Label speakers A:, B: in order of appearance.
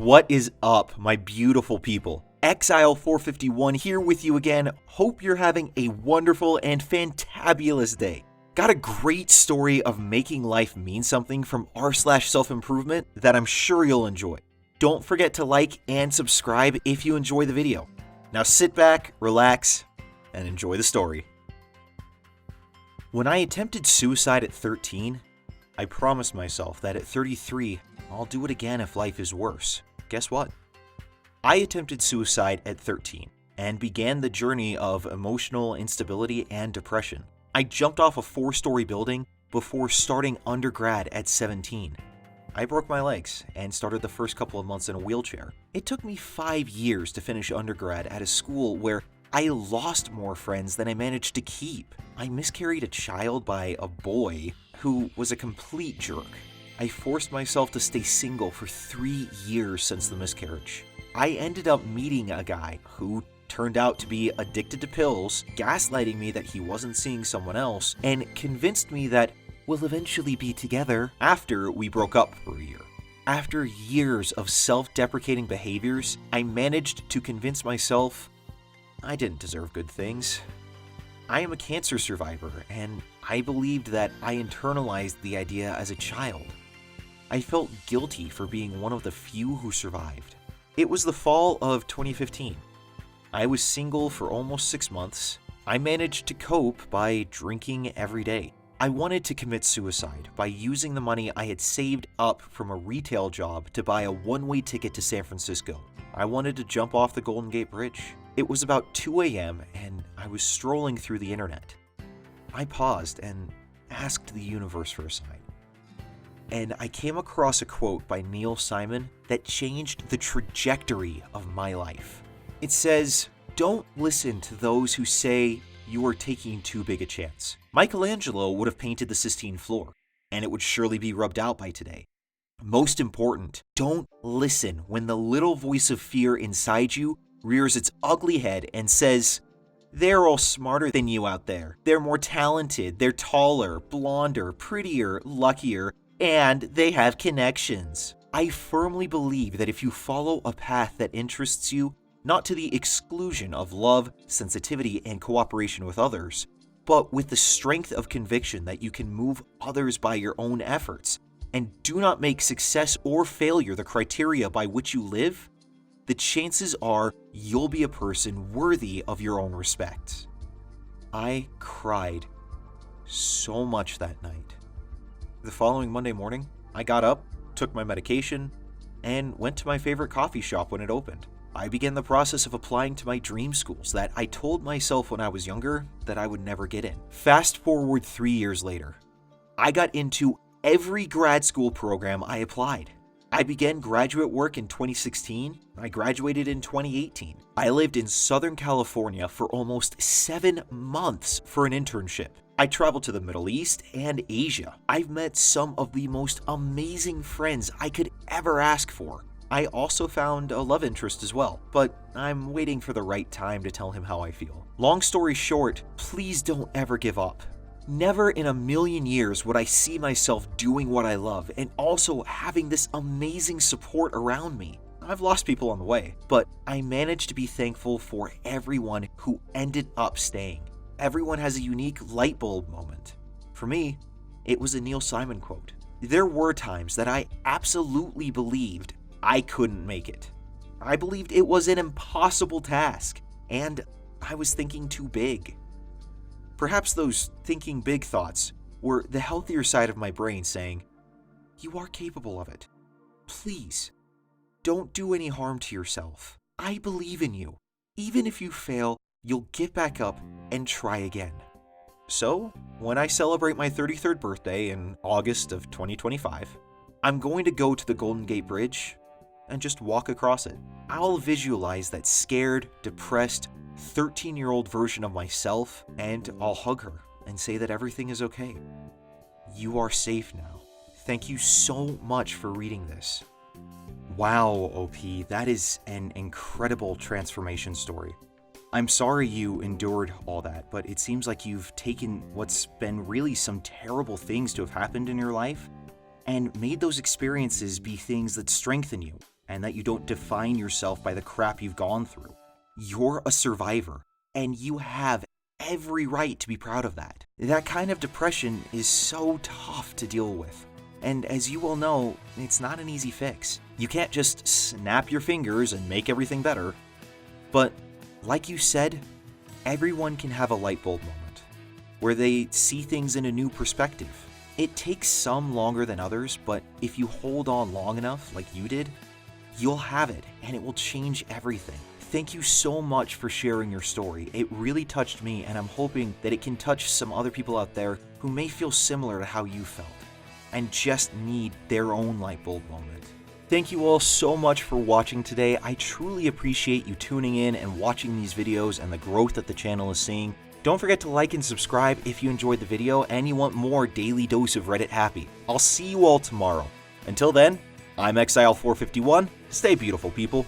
A: What is up, my beautiful people? Exile451 here with you again. Hope you're having a wonderful and fantabulous day. Got a great story of making life mean something from r/self-improvement that I'm sure you'll enjoy. Don't forget to like and subscribe if you enjoy the video. Now sit back, relax, and enjoy the story. When I attempted suicide at 13, I promised myself that at 33, I'll do it again if life is worse. Guess what? I attempted suicide at 13 and began the journey of emotional instability and depression. I jumped off a 4-story building before starting undergrad at 17. I broke my legs and started the first couple of months in a wheelchair. It took me 5 years to finish undergrad at a school where I lost more friends than I managed to keep. I miscarried a child by a boy who was a complete jerk. I forced myself to stay single for 3 years since the miscarriage. I ended up meeting a guy who turned out to be addicted to pills, gaslighting me that he wasn't seeing someone else, and convinced me that we'll eventually be together after we broke up for a year. After years of self-deprecating behaviors, I managed to convince myself I didn't deserve good things. I am a cancer survivor, and I believed that I internalized the idea as a child. I felt guilty for being one of the few who survived. It was the fall of 2015. I was single for almost 6 months. I managed to cope by drinking every day. I wanted to commit suicide by using the money I had saved up from a retail job to buy a one-way ticket to San Francisco. I wanted to jump off the Golden Gate Bridge. It was about 2 a.m. and I was strolling through the internet. I paused and asked the universe for a sign. And I came across a quote by Neil Simon that changed the trajectory of my life. It says, "Don't listen to those who say you are taking too big a chance. Michelangelo would have painted the Sistine floor, and it would surely be rubbed out by today. Most important, don't listen when the little voice of fear inside you rears its ugly head and says, they're all smarter than you out there. They're more talented, they're taller, blonder, prettier, luckier, and they have connections." I firmly believe that if you follow a path that interests you, not to the exclusion of love, sensitivity, and cooperation with others, but with the strength of conviction that you can move others by your own efforts, and do not make success or failure the criteria by which you live, the chances are you'll be a person worthy of your own respect. I cried so much that night. The following Monday morning, I got up, took my medication, and went to my favorite coffee shop when it opened. I began the process of applying to my dream schools that I told myself when I was younger that I would never get in. Fast forward 3 years later, I got into every grad school program I applied. I began graduate work in 2016. I graduated in 2018. I lived in Southern California for almost 7 months for an internship. I traveled to the Middle East and Asia. I've met some of the most amazing friends I could ever ask for. I also found a love interest as well, but I'm waiting for the right time to tell him how I feel. Long story short, please don't ever give up. Never in a million years would I see myself doing what I love and also having this amazing support around me. I've lost people on the way, but I managed to be thankful for everyone who ended up staying. Everyone has a unique light bulb moment. For me, it was a Neil Simon quote. There were times that I absolutely believed I couldn't make it. I believed it was an impossible task, and I was thinking too big. Perhaps those thinking big thoughts were the healthier side of my brain saying, you are capable of it. Please, don't do any harm to yourself. I believe in you. Even if you fail, you'll get back up and try again. So, when I celebrate my 33rd birthday in August of 2025, I'm going to go to the Golden Gate Bridge and just walk across it. I'll visualize that scared, depressed, 13-year-old version of myself, and I'll hug her and say that everything is okay. You are safe now. Thank you so much for reading this. Wow, OP, that is an incredible transformation story. I'm sorry you endured all that, but it seems like you've taken what's been really some terrible things to have happened in your life and made those experiences be things that strengthen you. and that you don't define yourself by the crap you've gone through. You're a survivor, and you have every right to be proud of that. That kind of depression is so tough to deal with. And as you well know, it's not an easy fix. You can't just snap your fingers and make everything better. But like you said, everyone can have a light bulb moment where they see things in a new perspective. It takes some longer than others, but if you hold on long enough, like you did, you'll have it, and it will change everything. Thank you so much for sharing your story. It really touched me, and I'm hoping that it can touch some other people out there who may feel similar to how you felt and just need their own light bulb moment. Thank you all so much for watching today. I truly appreciate you tuning in and watching these videos and the growth that the channel is seeing. Don't forget to like and subscribe if you enjoyed the video and you want more daily dose of Reddit happy. I'll see you all tomorrow. Until then, I'm Exile451. Stay beautiful, people.